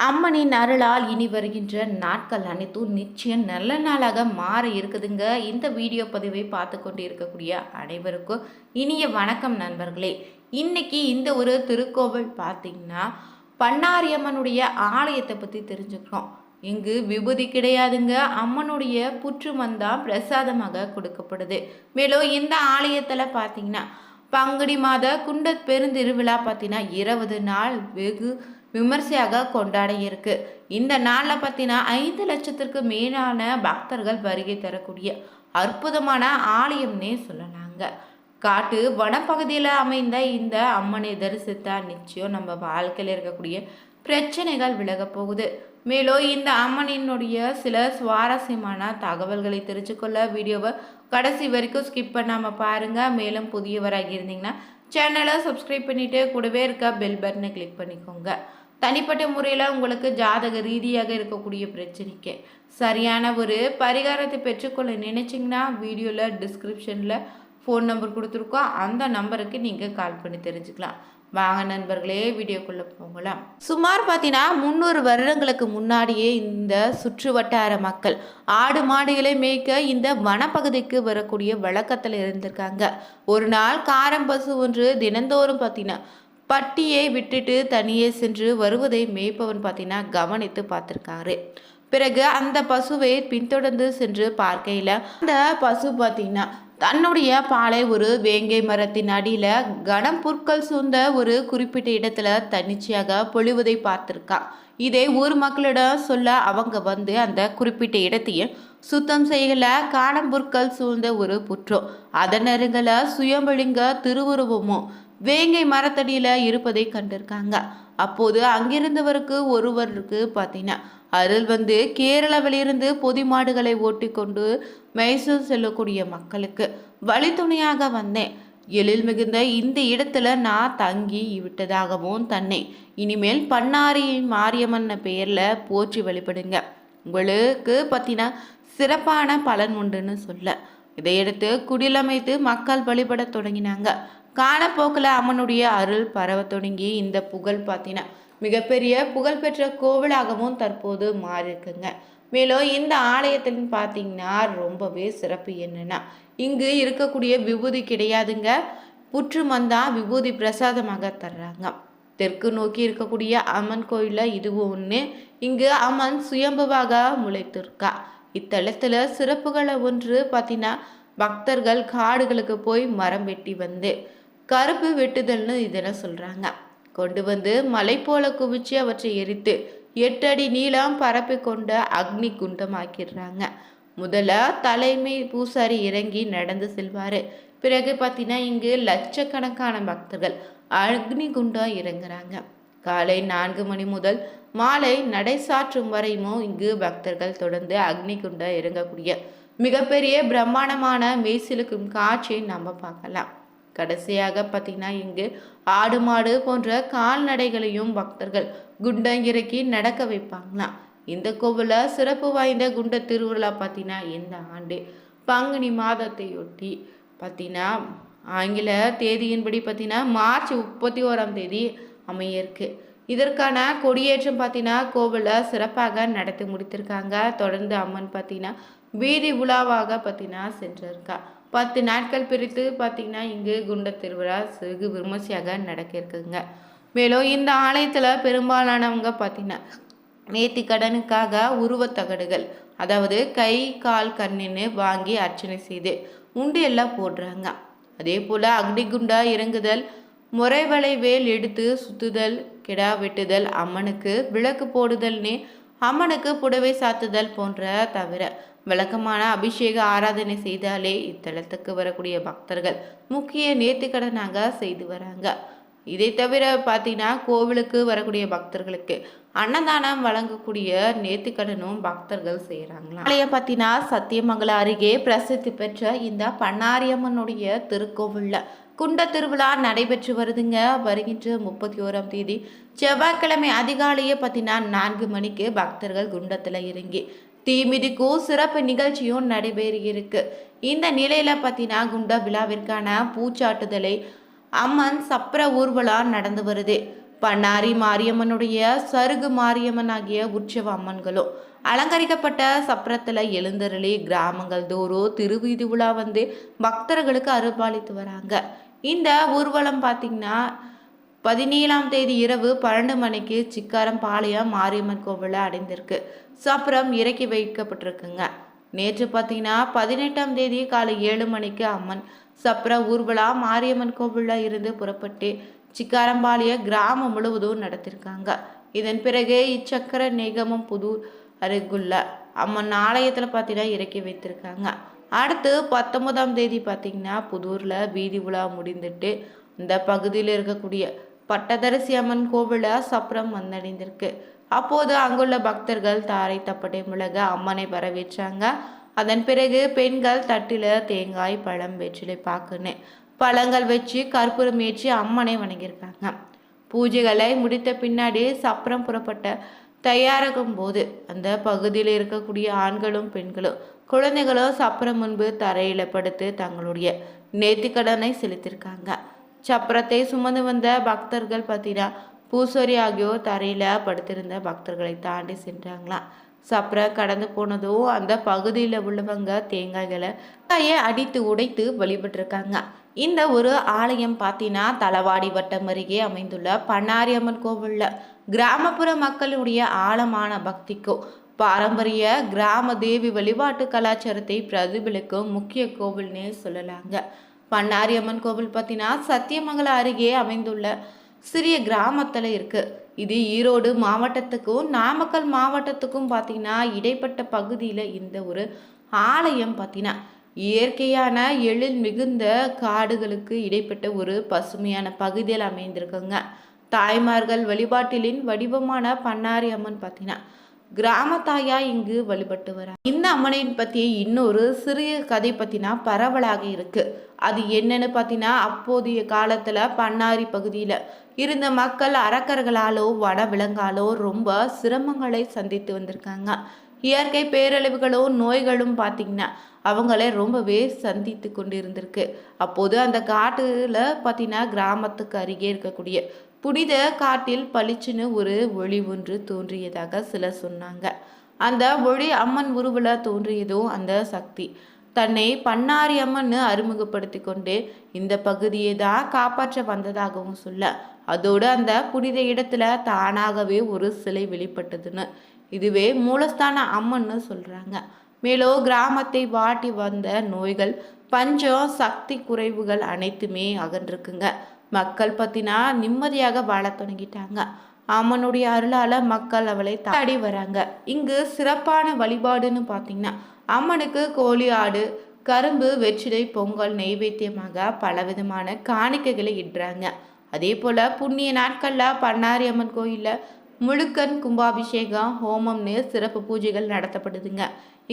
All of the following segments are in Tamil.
அம்மனின் அருளால் இனி வருகின்ற நாட்கள் அனைத்தும் நிச்சயம் நல்ல நாளாக மாற இருக்குதுங்க. இந்த வீடியோ பதிவை பார்த்து கொண்டு இருக்கக்கூடிய அனைவருக்கும் இனிய வணக்கம் நண்பர்களே. இன்னைக்கு இந்த ஒரு திருக்கோவில் பார்த்தீங்கன்னா பண்ணாரியம்மனுடைய ஆலயத்தை பற்றி தெரிஞ்சுக்கிறோம். இங்கு விபூதி கிடையாதுங்க. அம்மனுடைய புற்றுமண் தான் பிரசாதமாக கொடுக்கப்படுது. மேலும் இந்த ஆலயத்தில் பார்த்தீங்கன்னா பங்குனி மாத குண்ட பெருந்திருவிழா பார்த்தீங்கன்னா 20 நாள் வெகு விமர்சையாக கொண்டாட இருக்கு. இந்த நாளில் பார்த்தீங்கன்னா 5 லட்சத்திற்கு மேலான பக்தர்கள் வருகை தரக்கூடிய அற்புதமான ஆலயம்னே சொல்லலாங்க. காட்டு வனப்பகுதியில் அமைந்த இந்த அம்மனை தரிசித்தா நிச்சயம் நம்ம வாழ்க்கையில் இருக்கக்கூடிய பிரச்சனைகள் விலக போகுது. மேலும் இந்த அம்மனினுடைய சில சுவாரஸ்யமான தகவல்களை தெரிஞ்சுக்கொள்ள வீடியோவை கடைசி வரைக்கும் ஸ்கிப் பண்ணாமல் பாருங்கள். மேலும் புதியவராக இருந்தீங்கன்னா சேனலை சப்ஸ்கிரைப் பண்ணிவிட்டு கூடவே இருக்க பெல் பட்டனை கிளிக் பண்ணிக்கோங்க. தனிப்பட்ட முறையில் உங்களுக்கு ஜாதக ரீதியாக இருக்கக்கூடிய பிரச்சனைக்கு சரியான ஒரு பரிகாரத்தை பெற்றுக்கொள்ள நினைச்சிங்கன்னா வீடியோவில் டிஸ்கிரிப்ஷனில் ஃபோன் நம்பர் கொடுத்துருக்கோம். அந்த நம்பருக்கு நீங்கள் கால் பண்ணி தெரிஞ்சுக்கலாம். வாங்க நண்பர்களே, வீடியோக்குள்ளே போகலாம். சுமார் பார்த்தீங்கன்னா 300 வருடங்களுக்கு முன்னாடியே இந்த சுற்று வட்டார மக்கள் ஆடு மாடுகளை மேய்க்க இந்த வனப்பகுதிக்கு வரக்கூடிய வழக்கத்தில் இருந்திருக்காங்க. ஒரு நாள் காரம் பசு ஒன்று தினந்தோறும் பார்த்தீங்கன்னா பட்டியை விட்டுட்டு தனியே சென்று வருவதை மேய்ப்பவன் பார்த்தீங்கன்னா கவனித்து பார்த்துருக்காரு. பிறகு அந்த பசுவை பின்தொடர்ந்து சென்று பார்க்கையில் அந்த பசு பார்த்தீங்கன்னா தன்னுடைய பாலை ஒரு வேங்கை மரத்தின் அடியில் கனம் புற்கள் சூழ்ந்த ஒரு குறிப்பிட்ட இடத்துல தன்னிச்சையாக பொழிவதை பார்த்துருக்கான். இதை ஊர் மக்களிடம் சொல்ல அவங்க வந்து அந்த குறிப்பிட்ட இடத்தையும் சுத்தம் செய்யல. காணம்புற்கள் சூழ்ந்த ஒரு புற்றோ அதன் அருகில் சுயம்பளிங்க திருவுருவமும் வேங்கை மரத்தடியில் இருப்பதை கண்டிருக்காங்க. அப்போது அங்கிருந்தவருக்கு ஒருவருக்கு பார்த்தீங்கன்னா அருள் வந்து கேரளாவிலிருந்து பொதி மாடுகளை ஓட்டி கொண்டு மைசூர் செல்லக்கூடிய மக்களுக்கு வழித்துணையாக வந்தேன். எழில் மிகுந்த இந்த இடத்துல நான் தங்கி விட்டதாகவும் தன்னை இனிமேல் பண்ணாரி மாரியம்மன் பெயரில் போற்றி வழிபடுங்க, உங்களுக்கு பார்த்தீங்கன்னா சிறப்பான பலன் உண்டுன்னு சொல்ல இதையடுத்து குடிலமைத்து மக்கள் வழிபட தொடங்கினாங்க. காலப்போக்கில் அம்மனுடைய அருள் பரவ தொடங்கி இந்த புகழ் பார்த்தீங்கன்னா மிகப்பெரிய புகழ்பெற்ற கோவிலாகவும் தற்போது மாறிஇருக்குங்க. மேலும் இந்த ஆலயத்தில் பார்த்தீங்கன்னா ரொம்பவே சிறப்பு என்னன்னா இங்கு இருக்கக்கூடிய விபூதி கிடையாதுங்க. புற்றுமந்தா விபூதி பிரசாதமாக தர்றாங்க. தெற்கு நோக்கி இருக்கக்கூடிய அம்மன் கோயிலில் இதுவும் ஒன்று. இங்கு அம்மன் சுயம்புவாக முளைத்திருக்கா. இத்தலத்தில் சிறப்புகளை ஒன்று பார்த்தீங்கன்னா பக்தர்கள் காடுகளுக்கு போய் மரம் வெட்டி வந்து கருப்பு வெட்டுதல்னு இதெல்லாம் சொல்கிறாங்க. கொண்டு வந்து மலை போல குவிச்சு அவற்றை எரித்து 8 அடி நீளம் பரப்பி கொண்ட அக்னி குண்டமாக்கிடுறாங்க. முதல்ல தலைமை பூசாரி இறங்கி நடந்து செல்வார். பிறகு பார்த்தீங்கன்னா இங்கு லட்சக்கணக்கான பக்தர்கள் அக்னி குண்டம் இறங்குறாங்க. காலை 4 மணி முதல் மாலை நடை சாற்றும் வரையும் இங்கு பக்தர்கள் தொடர்ந்து அக்னி குண்டம் இறங்கக்கூடிய மிகப்பெரிய பிரம்மாண்டமான மெய்சிலுக்கும் காட்சியை நம்ம பார்க்கலாம். கடைசியாக பார்த்தீங்கன்னா இங்கு ஆடு மாடு போன்ற கால்நடைகளையும் பக்தர்கள் குண்டம் இறக்கி நடக்க வைப்பாங்களாம். இந்த கோவிலில் சிறப்பு வாய்ந்த குண்ட திருவிழா பார்த்தீங்கன்னா இந்த ஆண்டு பங்குனி மாதத்தையொட்டி பார்த்தீங்கன்னா ஆங்கில தேதியின்படி பார்த்தீங்கன்னா மார்ச் 31ஆம் தேதி அமைய இருக்கு. இதற்கான கொடியேற்றம் பார்த்தீங்கன்னா கோவிலில் சிறப்பாக நடத்தி முடித்திருக்காங்க. தொடர்ந்து அம்மன் பார்த்தீங்கன்னா வீதி உலாவாக பார்த்தீங்கன்னா சென்றிருக்கா. 10 நாட்கள் பிரித்து பார்த்தீங்கன்னா இங்கு குண்ட திருவிழா வெகு விமர்சையாக நடக்க இருக்குங்க. மேலும் இந்த ஆலயத்தில் பெரும்பாலானவங்க பார்த்தீங்கன்னா நேர்த்தி கடனுக்காக உருவத்தகடுகள், அதாவது கை கால் கண்ணுன்னு வாங்கி அர்ச்சனை செய்து உண்டு எல்லாம் போடுறாங்க. அதே போல் அக்னிகுண்டா இறங்குதல், முறைவளை வேல் எடுத்து சுத்துதல், கிடா வெட்டுதல், அம்மனுக்கு விளக்கு போடுதல்னு அம்மனுக்கு புடவை சாத்துதல் போன்ற தவிர விளக்கமான அபிஷேக ஆராதனை செய்தாலே இத்தலத்துக்கு வரக்கூடிய பக்தர்கள் முக்கிய நேர்த்திக்கடனாக செய்து வராங்க. இதை தவிர பார்த்தீங்கன்னா கோவிலுக்கு வரக்கூடிய பக்தர்களுக்கு அன்னதானம் வழங்கக்கூடிய நேர்த்திக்கடனும் பக்தர்கள் செய்கிறாங்களா. ஆலயம் பார்த்தீங்கன்னா சத்தியமங்கலம் அருகே பிரசித்தி பெற்ற இந்த பண்ணாரியம்மனுடைய திருக்கோவிலில் குண்ட திருவிழா நடைபெற்று வருதுங்க. வருகின்ற 31ஆம் தேதி செவ்வாய்க்கிழமை அதிகாலையே பார்த்தீங்கன்னா 4 மணிக்கு பக்தர்கள் குண்டத்தில் இறங்கி தீமிதிக்கும் சிறப்பு நிகழ்ச்சியும் நடைபெறி இருக்கு. இந்த நிலையில பார்த்தீங்கன்னா குண்ட விழாவிற்கான பூச்சாட்டுதலை அம்மன் சப்ர ஊர்வலம் நடந்து வருது. பண்ணாரி மாரியம்மனுடைய சருகு மாரியம்மன் ஆகிய உற்சவ அம்மன்களும் அலங்கரிக்கப்பட்ட சப்பரத்தில் எழுந்தருளி கிராமங்கள் தோறும் திருவீதி உலா வந்து பக்தர்களுக்கு அருள்பாலித்து வராங்க. இந்த ஊர்வலம் பார்த்தீங்கன்னா 17ஆம் தேதி இரவு 12 மணிக்கு சிக்காரம்பாளையம் மாரியம்மன் கோவிலில் அடைந்திருக்கு. சப்பரம் இறக்கி வைக்கப்பட்டிருக்குங்க. நேற்று பார்த்தீங்கன்னா 18ஆம் தேதி காலை 7 மணிக்கு அம்மன் சப்பர ஊர்வலா மாரியம்மன் கோவிலில் இருந்து புறப்பட்டு சிக்காரம்பாளையம் கிராமம் முழுவதும் நடத்திருக்காங்க. இதன் பிறகு இச்சக்கர நேகமம் புதூர் அருகுள்ள அம்மன் ஆலயத்தில் பார்த்தீங்கன்னா இறக்கி வைத்திருக்காங்க. அடுத்து 19ஆம் தேதி பார்த்தீங்கன்னா புதூரில் வீதி உலா முடிந்துட்டு இந்த பகுதியில் இருக்கக்கூடிய பட்டதரிசி அம்மன் கோவில சப்பரம் வந்தடைந்திருக்கு. அப்போது அங்குள்ள பக்தர்கள் தாரை தப்பட்டை முழக அம்மனை வரவேற்றாங்க. அதன் பிறகு பெண்கள் தட்டில தேங்காய் பழம் வெற்றிலை பாக்குன்னு பழங்கள் வச்சு கற்பூரம் ஏற்றி அம்மனை வணங்கியிருக்காங்க. பூஜைகளை முடித்த பின்னாடி சப்பரம் புறப்பட்ட தயாராகும் போது அந்த பகுதியில் இருக்கக்கூடிய ஆண்களும் பெண்களும் குழந்தைகளும் சப்பரம் முன்பு தரையில படுத்து தங்களுடைய நேர்த்திக்கடனை செலுத்தியிருக்காங்க. சப்பரத்தை சுமந்து வந்த பக்தர்கள் பார்த்தீங்கன்னா பூசரி ஆகியோர் தரையில படுத்திருந்த பக்தர்களை தாண்டி சென்றாங்களாம். சப்பரம் கடந்து போனதும் அந்த பகுதியில் உள்ளவங்க தேங்காய்களை அடித்து உடைத்து வழிபட்டிருக்காங்க. இந்த ஒரு ஆலயம் பார்த்தீங்கன்னா தலவாடி வட்டம் அருகே அமைந்துள்ள பண்ணாரி அம்மன் கோவில்ல கிராமப்புற மக்களுடைய ஆழமான பக்திக்கும் பாரம்பரிய கிராம தேவி வழிபாட்டு கலாச்சாரத்தை பிரதிபலிக்கும் முக்கிய கோவில்னே சொல்லலாங்க. பண்ணாரி அம்மன் கோவில் பார்த்தீங்கன்னா சத்தியமங்கலம் அருகே அமைந்துள்ள சிறிய கிராமத்தில் இருக்குது. இது ஈரோடு மாவட்டத்துக்கும் நாமக்கல் மாவட்டத்துக்கும் பார்த்தீங்கன்னா இடைப்பட்ட பகுதியில் இந்த ஒரு ஆலயம் பார்த்தீங்கன்னா இயற்கையான எழில் மிகுந்த காடுகளுக்கு இடைப்பட்ட ஒரு பசுமையான பகுதியில் அமைந்திருக்குங்க. தாய்மார்கள் வழிபாட்டிலின் வடிவமான பண்ணாரி அம்மன் பார்த்தீங்கன்னா கிராமத்தாயா இங்கு வழிபட்டு வர இந்த அம்மனை பற்றி இன்னொரு சிறிய கதை பற்றினா பரவலாக இருக்கு. அது என்னன்னு பார்த்தீங்கன்னா அப்போதைய காலத்தில் பண்ணாரி பகுதியில் இருந்த மக்கள் அரக்கர்களாலோ வன விலங்காலோ ரொம்ப சிரமங்களை சந்தித்து வந்திருக்காங்க. இயற்கை பேரழிவுகளும் நோய்களும் பார்த்தீங்கன்னா அவங்களே ரொம்பவே சந்தித்து கொண்டு இருந்திருக்கு. அப்போது அந்த காட்டுல பார்த்தீங்கன்னா கிராமத்துக்கு அருகே இருக்கக்கூடிய புனித காட்டில் பளிச்சுன்னு ஒரு ஒளி ஒன்று தோன்றியதாக சிலர் சொன்னாங்க. அந்த ஒளி அம்மன் உருவில் தோன்றியதும் அந்த சக்தி தன்னை பண்ணாரி அம்மன் அறிமுகப்படுத்தி கொண்டு இந்த பகுதியை தான் காப்பாற்ற வந்ததாகவும் சொல்ல, அதோடு அந்த புனித இடத்துல தானாகவே ஒரு சிலை வெளிப்பட்டதுன்னு இதுவே மூலஸ்தான அம்மன்னு சொல்றாங்க. மேலும் கிராமத்தை வாட்டி வந்த நோய்கள் பஞ்சம் சக்தி குறைவுகள் அனைத்துமே அகன்றிருக்குங்க. மக்கள் பத்தினா நிம்மதியாக வாழ தொடங்கிட்டாங்க. அம்மனுடைய அருளால மக்கள் அவளை தாடி வராங்க. இங்கு சிறப்பான வழிபாடுன்னு பார்த்தீங்கன்னா அம்மனுக்கு கோழி ஆடு கரும்பு வெற்றிலை பொங்கல் நெய்வேத்தியமாக பலவிதமான காணிக்கைகளை இடுறாங்க. அதே போல புண்ணிய நாட்கள்ல பண்ணாரி அம்மன் கோயில்ல முழுக்கன் கும்பாபிஷேகம் ஹோமம்னு சிறப்பு பூஜைகள் நடத்தப்படுதுங்க.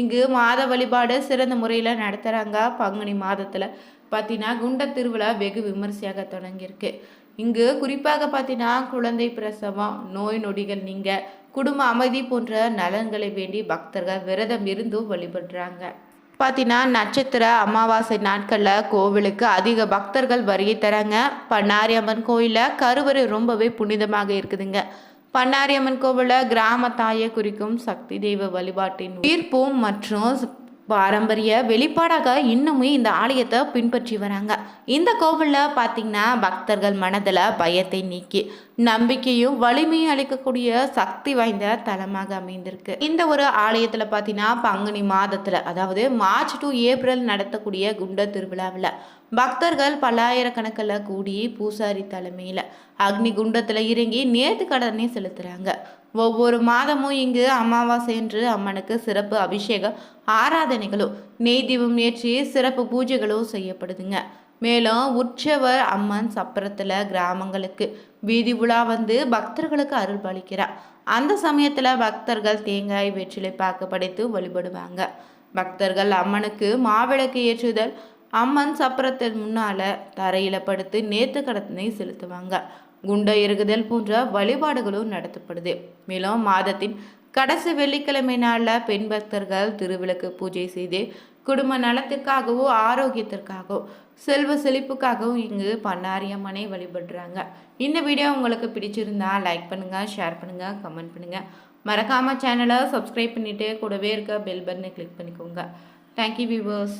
இங்கு மாத வழிபாடு சிறந்த முறையில் நடத்துகிறாங்க. பங்குனி மாதத்தில் பார்த்தீங்கன்னா குண்ட திருவிழா வெகு விமர்சையாக தொடங்கியிருக்கு. இங்கு குறிப்பாக பார்த்தீங்கன்னா குழந்தை பிரசவம் நோய் நொடிகள் நீங்க குடும்ப அமைதி போன்ற நலன்களை வேண்டி பக்தர்கள் விரதம் இருந்தும் வழிபடுறாங்க. பார்த்தீங்கன்னா நட்சத்திர அமாவாசை நாட்களில் கோவிலுக்கு அதிக பக்தர்கள் வருகை தராங்க. பண்ணாரி அம்மன் கோயிலில் கருவறை ரொம்பவே புனிதமாக இருக்குதுங்க. பண்ணாரி அம்மன் கோவிலில் கிராம தாயை குறிக்கும் சக்தி தெய்வ வழிபாட்டின் ஈர்ப்பும் மற்றும் பாரம்பரிய வெளிப்பாடாக இன்னுமே இந்த ஆலயத்தை பின்பற்றி வராங்க. இந்த கோவிலில் பார்த்தீங்கன்னா பக்தர்கள் மனதில் பயத்தை நீக்கி நம்பிக்கையும் வலிமையும் அளிக்கக்கூடிய சக்தி வாய்ந்த தலமாக அமைந்திருக்கு. இந்த ஒரு ஆலயத்தில் பார்த்தீங்கன்னா பங்குனி மாதத்தில் அதாவது மார்ச் டு ஏப்ரல் நடத்தக்கூடிய குண்ட திருவிழாவில் பக்தர்கள் பல்லாயிரக்கணக்கில் கூடி பூசாரி தலைமையில் அக்னி குண்டத்தில் இறங்கி நேர்த்து கடனை செலுத்துகிறாங்க. ஒவ்வொரு மாதமும் இங்கு அமாவாசை என்று அம்மனுக்கு சிறப்பு அபிஷேக ஆராதனைகளும் நெய் தீபம் ஏற்றி சிறப்பு பூஜைகளும் செய்யப்படுதுங்க. மேலும் உற்சவர் அம்மன் சப்பரத்தில் கிராமங்களுக்கு வீதி உலா வந்து பக்தர்களுக்கு அருள் பாலிக்கிறார். அந்த சமயத்தில் பக்தர்கள் தேங்காய் வெற்றிலை பாக்கு படைத்து வழிபடுவாங்க. பக்தர்கள் அம்மனுக்கு மாவிளக்கு ஏற்றுதல் அம்மன் சப்பரத்தின் முன்னால தரையில படுத்து நேர்த்து கடனை செலுத்துவாங்க. குண்ட இறுகுதல் போன்ற வழிபாடுகளும் நடத்தப்படுது. மேலும் மாதத்தின் கடைசி வெள்ளிக்கிழமை நாளில் பெண் பக்தர்கள் திருவிளக்கு பூஜை செய்து குடும்ப நலத்திற்காகவோ ஆரோக்கியத்திற்காகவோ செல்வ செழிப்புக்காகவும் இங்கு பண்ணாரி அம்மனை வழிபடுறாங்க. இந்த வீடியோ உங்களுக்கு பிடிச்சிருந்தா லைக் பண்ணுங்கள், ஷேர் பண்ணுங்கள், கமெண்ட் பண்ணுங்கள். மறக்காமல் சேனலை சப்ஸ்கிரைப் பண்ணிவிட்டு கூடவே இருக்க பெல் பட்டனை கிளிக் பண்ணிக்கோங்க. Thank you viewers.